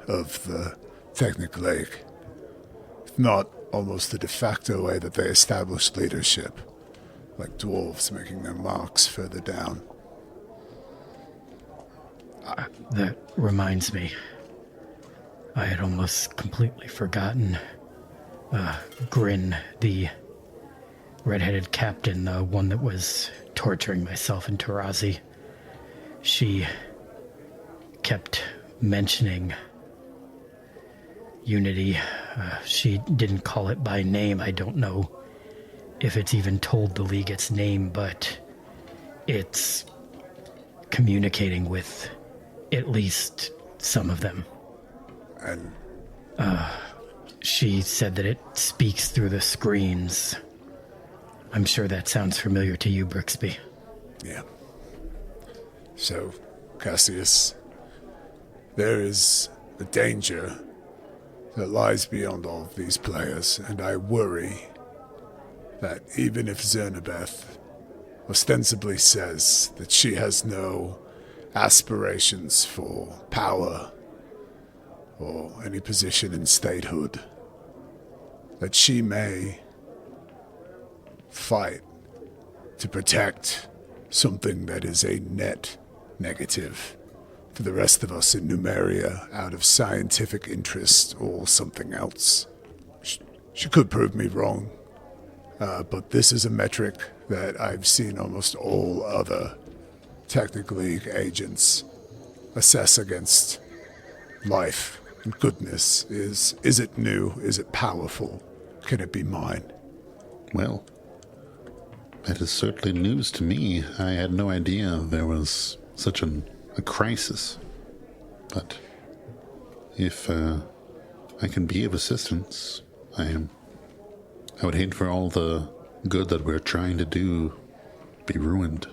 of the Technic Lake. If not almost the de facto way that they established leadership, like dwarves making their marks further down. That reminds me. I had almost completely forgotten. Grin, the red-headed captain, the one that was torturing myself and Tarazi. She kept mentioning unity. She didn't call it by name. I don't know if it's even told the League its name, but it's communicating with at least some of them. And She said that it speaks through the screens. I'm sure that sounds familiar to you, Brixby. yeah. So, Cassius, there is a danger that lies beyond all of these players, and I worry that even if Zernabeth ostensibly says that she has no aspirations for power or any position in statehood, that she may fight to protect something that is a net negative for the rest of us in Numeria out of scientific interest or something else. She could prove me wrong, but this is a metric that I've seen almost all other Technic League agents assess against life and goodness. Is it new? Is it powerful? Can it be mine? Well, that is certainly news to me. I had no idea there was such a crisis. But if I can be of assistance, I would hate for all the good that we're trying to do be ruined.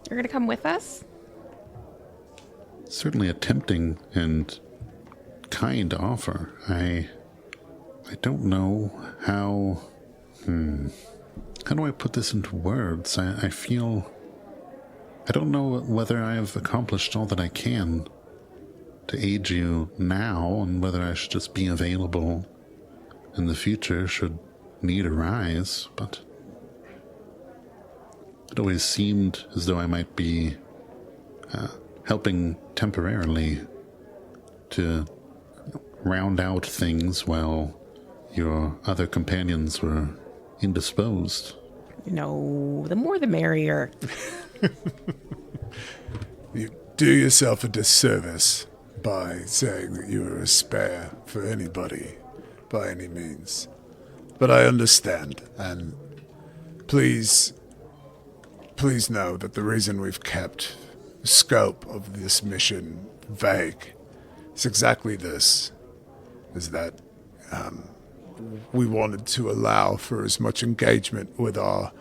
You're gonna come with us? Certainly a tempting and kind offer. I don't know how do I put this into words? I feel I don't know whether I've accomplished all that I can to aid you now, and whether I should just be available in the future should need arise, but it always seemed as though I might be helping temporarily to round out things while your other companions were indisposed. No, the more the merrier. You do yourself a disservice by saying that you are a spare for anybody, by any means. But I understand, and please know that the reason we've kept the scope of this mission vague is exactly this, is that we wanted to allow for as much engagement with our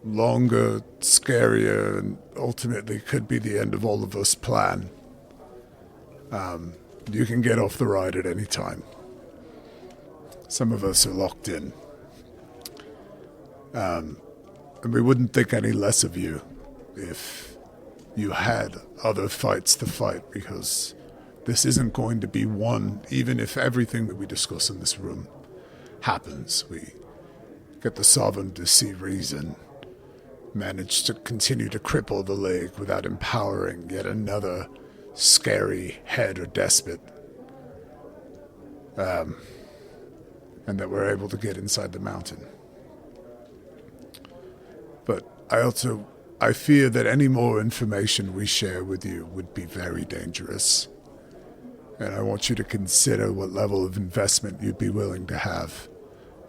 longer, scarier, and ultimately could be the end of all of us plan. You can get off the ride at any time. Some of us are locked in. And we wouldn't think any less of you if you had other fights to fight, because this isn't going to be won, even if everything that we discuss in this room happens. We get the Sovereign to see reason, manage to continue to cripple the League without empowering yet another scary head or despot, and that we're able to get inside the mountain. But I fear that any more information we share with you would be very dangerous. And I want you to consider what level of investment you'd be willing to have.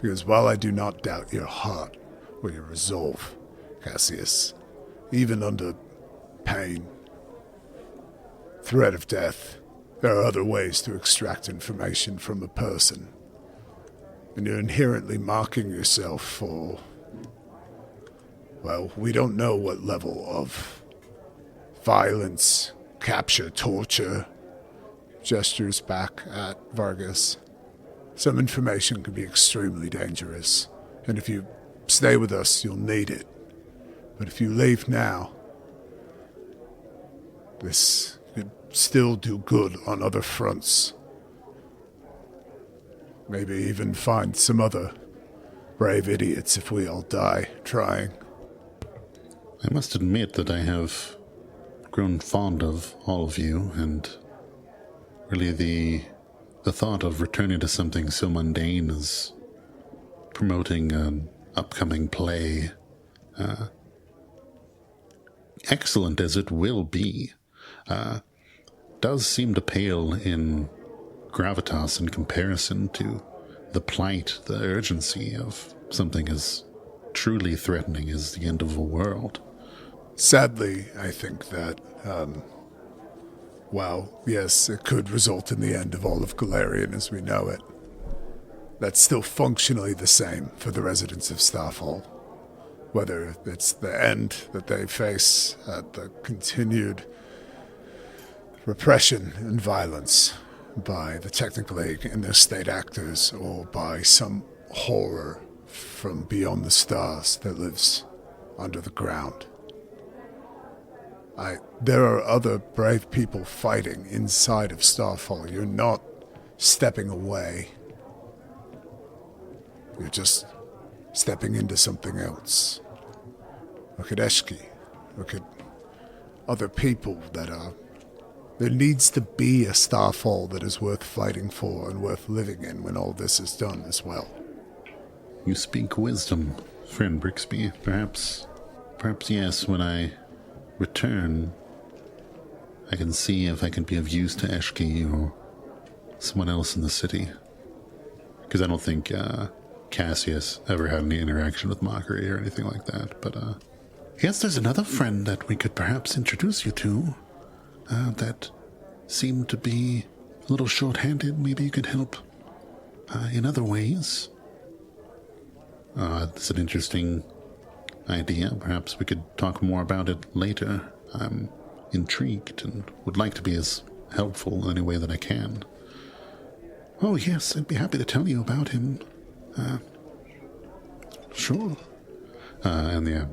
Because while I do not doubt your heart or your resolve, Cassius, even under pain, threat of death, there are other ways to extract information from a person. And you're inherently marking yourself for, well, we don't know what level of violence, capture, torture, gestures back at Vargas. Some information can be extremely dangerous, and if you stay with us, you'll need it. But if you leave now, this could still do good on other fronts. Maybe even find some other brave idiots if we all die trying. I must admit that I have grown fond of all of you, and really the thought of returning to something so mundane as promoting an upcoming play, excellent as it will be, does seem to pale in gravitas in comparison to the plight, the urgency of something as truly threatening as the end of a world. Sadly, I think that, while, yes, it could result in the end of all of Galarian as we know it, that's still functionally the same for the residents of Starfall. Whether it's the end that they face at the continued repression and violence by the Technical League and their state actors, or by some horror from beyond the stars that lives under the ground. There are other brave people fighting inside of Starfall. You're not stepping away. You're just stepping into something else. Look at Eshki. Look at other people that are... There needs to be a Starfall that is worth fighting for and worth living in when all this is done as well. You speak wisdom, friend Brixby. Perhaps yes, when I return, I can see if I can be of use to Eshki or someone else in the city. Because I don't think Cassius ever had any interaction with Mockery or anything like that. But yes, there's another friend that we could perhaps introduce you to that seemed to be a little short-handed. Maybe you could help in other ways. It's an interesting idea. Perhaps we could talk more about it later. I'm intrigued and would like to be as helpful in any way that I can. Oh, yes, I'd be happy to tell you about him. Sure. And yeah,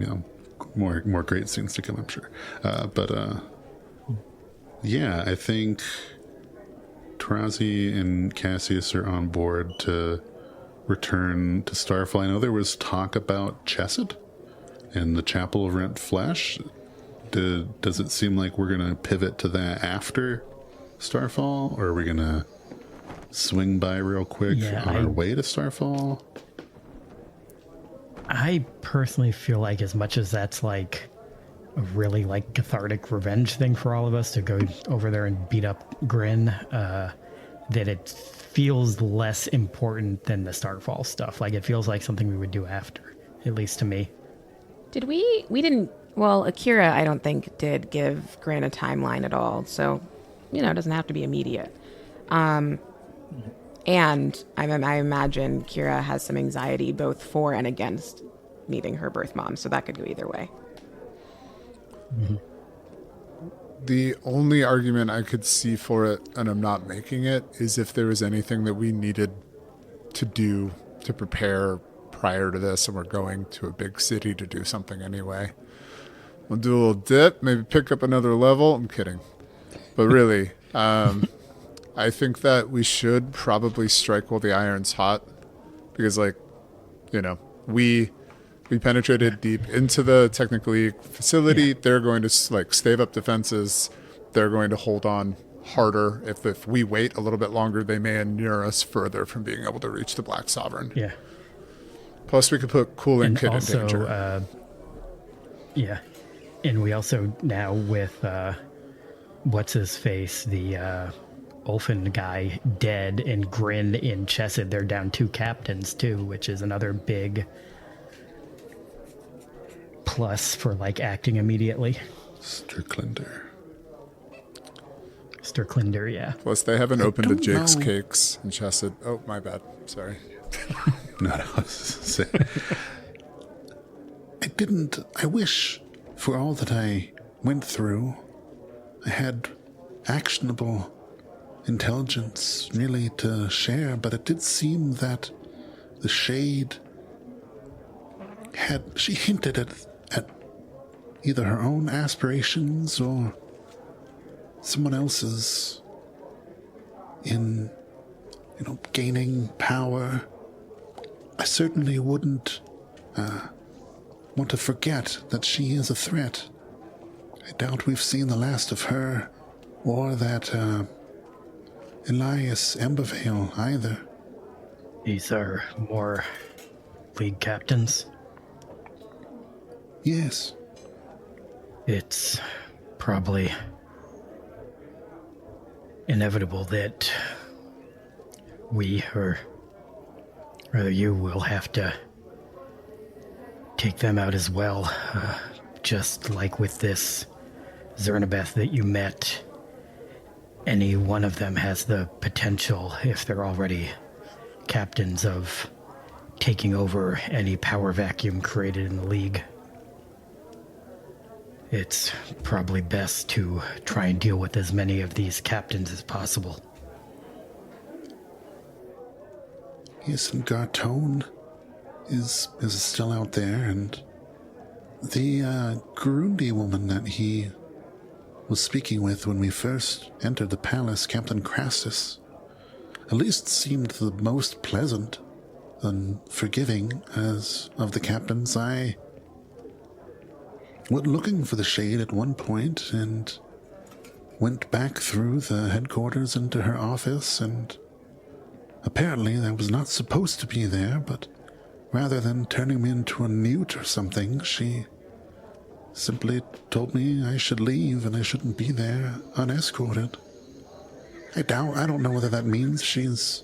more great scenes to come, I'm sure. Yeah, I think Tarazi and Cassius are on board to return to Starfall. I know there was talk about Chesed and the Chapel of Rent Flesh. Does it seem like we're going to pivot to that after Starfall, or are we going to swing by real quick on our way to Starfall? I personally feel like, as much as that's like a really like cathartic revenge thing for all of us to go over there and beat up Grin, that it feels less important than the Starfall stuff. Like, it feels like something we would do after, at least to me. Did we didn't, well, Akira, I don't think, did give Gran a timeline at all. So, it doesn't have to be immediate. And I imagine Kira has some anxiety both for and against meeting her birth mom. So that could go either way. Mm-hmm. The only argument I could see for it, and I'm not making it, is if there was anything that we needed to do to prepare prior to this, and we're going to a big city to do something anyway. We'll do a little dip, maybe pick up another level. I'm kidding. But really, I think that we should probably strike while the iron's hot, because, we penetrated deep into the Technical League facility. Yeah. They're going to stave up defenses. They're going to hold on harder. If we wait a little bit longer, they may inure us further from being able to reach the Black Sovereign. Yeah. Plus, we could put Cooling Kid in danger. And we also now with what's his face, the Ulfin guy dead, and Grin in Chesed, they're down 2 captains too, which is another big plus for like acting immediately. Stricklander. Stricklander, yeah. Plus, they haven't opened the don't Jake's know. cakes and Chesed. Oh, my bad. Sorry. No. I wish for all that I went through, I had actionable intelligence really to share, but it did seem that the Shade she hinted at either her own aspirations or someone else's in, gaining power. I certainly wouldn't want to forget that she is a threat. I doubt we've seen the last of her or that Elias Embervale either. These are more league captains. Yes. It's probably inevitable that we, or rather you, will have to take them out as well. Just like with this Zernabeth that you met, any one of them has the potential, if they're already captains, of taking over any power vacuum created in the League. It's probably best to try and deal with as many of these captains as possible. Yes, and Gartone is still out there, and the Gurundi woman that he was speaking with when we first entered the palace, Captain Crassus, at least seemed the most pleasant and forgiving as of the captains. I went looking for the Shade at one point and went back through the headquarters into her office, and apparently I was not supposed to be there, but rather than turning me into a newt or something, she simply told me I should leave and I shouldn't be there unescorted. I don't know whether that means she's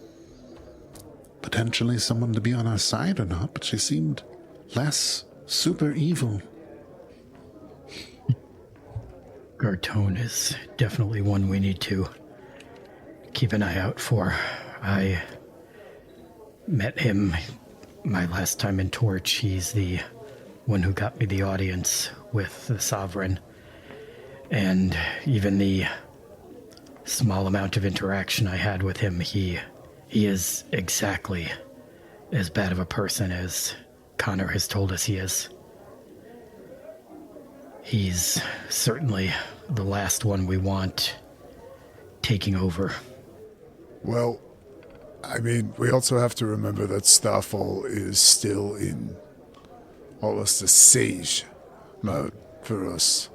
potentially someone to be on our side or not, but she seemed less super evil. Gartone is definitely one we need to keep an eye out for. I met him my last time in Torch. He's the one who got me the audience with the Sovereign. And even the small amount of interaction I had with him, he is exactly as bad of a person as Connor has told us he is. He's certainly the last one we want taking over. Well, I mean, we also have to remember that Starfall is still in almost a siege mode for us.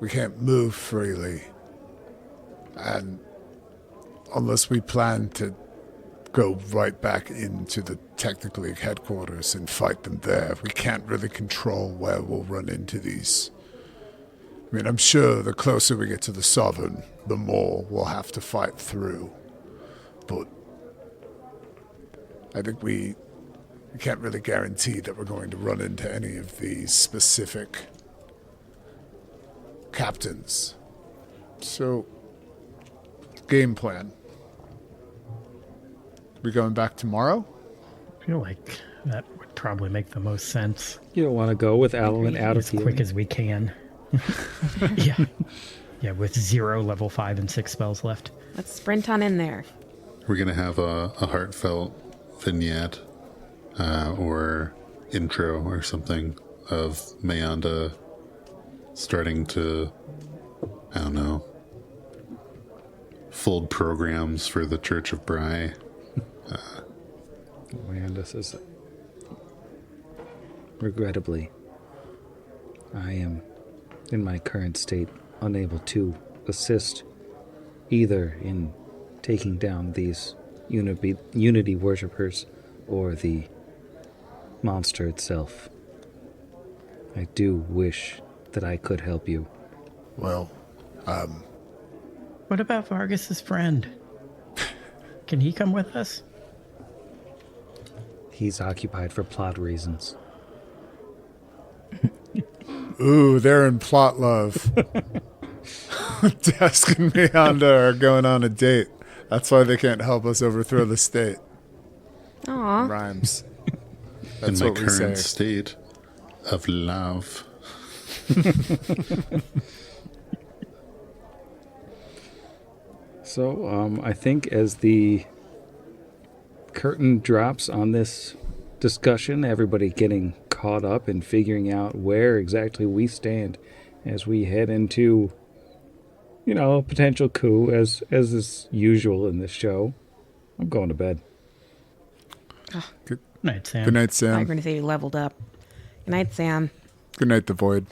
We can't move freely. And unless we plan to go right back into the Technical League headquarters and fight them there, we can't really control where we'll run into these. I mean, I'm sure the closer we get to the Sovereign, the more we'll have to fight through. But I think we can't really guarantee that we're going to run into any of these specific captains. So, game plan. We going back tomorrow? I feel like that would probably make the most sense. You don't want to go with Alwyn out of As quick as we can. Yeah, with 0 level 5 and 6 spells left. Let's sprint on in there. We're going to have a heartfelt vignette or intro or something of Mayanda starting to, I don't know, fold programs for the Church of Bry. Miranda says, regrettably, I am, in my current state, unable to assist either in taking down these Unity worshippers or the monster itself. I do wish that I could help you. Well, What about Vargas's friend? Can he come with us? He's occupied for plot reasons. Ooh, they're in plot love. Desk and Meander are going on a date. That's why they can't help us overthrow the state. Aw. Rhymes. In That's my what we say. current state of love. So, I think as the curtain drops on this discussion, everybody getting caught up and figuring out where exactly we stand as we head into, a potential coup, as is usual in this show. I'm going to bed. Good Night, Sam. night, I was Sam. going to say you leveled up. Good night, Sam. Good night, the Void.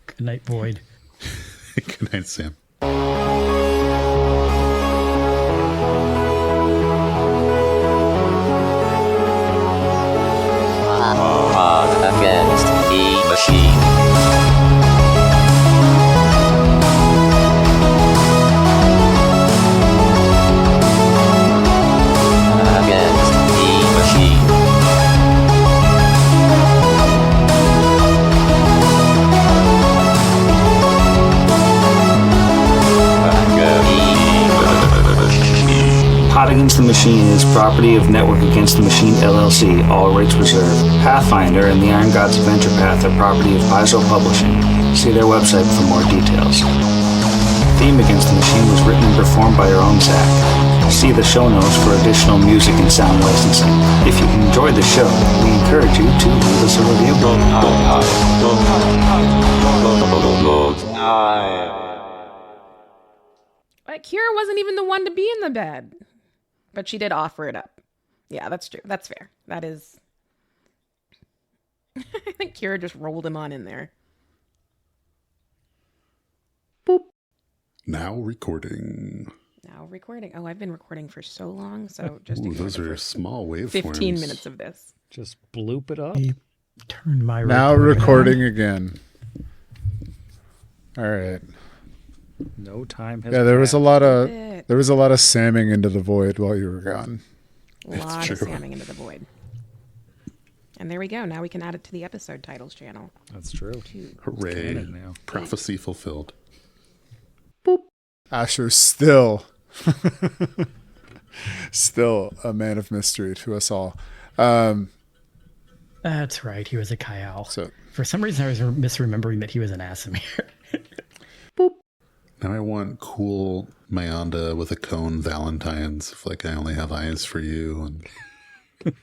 Good night, Void. Good night, Sam. Against the machine. Against the machine. Hot Against the Machine is property of Network Against the Machine LLC, all rights reserved. Pathfinder and the Iron Gods Adventure Path are property of Paizo Publishing. See their website for more details. Theme Against the Machine was written and performed by our own Zach. See the show notes for additional music and sound licensing. If you enjoyed the show, we encourage you to leave us a review. But Kira wasn't even the one to be in the bed. But she did offer it up. Yeah, that's true. That's fair. That is... I think Kira just rolled him on in there. Now recording. Now recording. Oh, I've been recording for so long, so just Ooh, ignore those the are first small waveforms. 15 minutes of this. Just bloop it up. I turned my Now recorder recording on. again. All right. No time has Yeah, there was a passed. lot of It. samming into the void while you were gone. A lot of true. samming into the void. And there we go. Now we can add it to the episode titles channel. That's true. Hooray. canon now. Prophecy fulfilled. Asher's still a man of mystery to us all. That's right. He was a Kyle. So For some reason, I was misremembering that he was an Asimir. Now I want cool Mayanda with a cone Valentine's. If, I only have eyes for you. And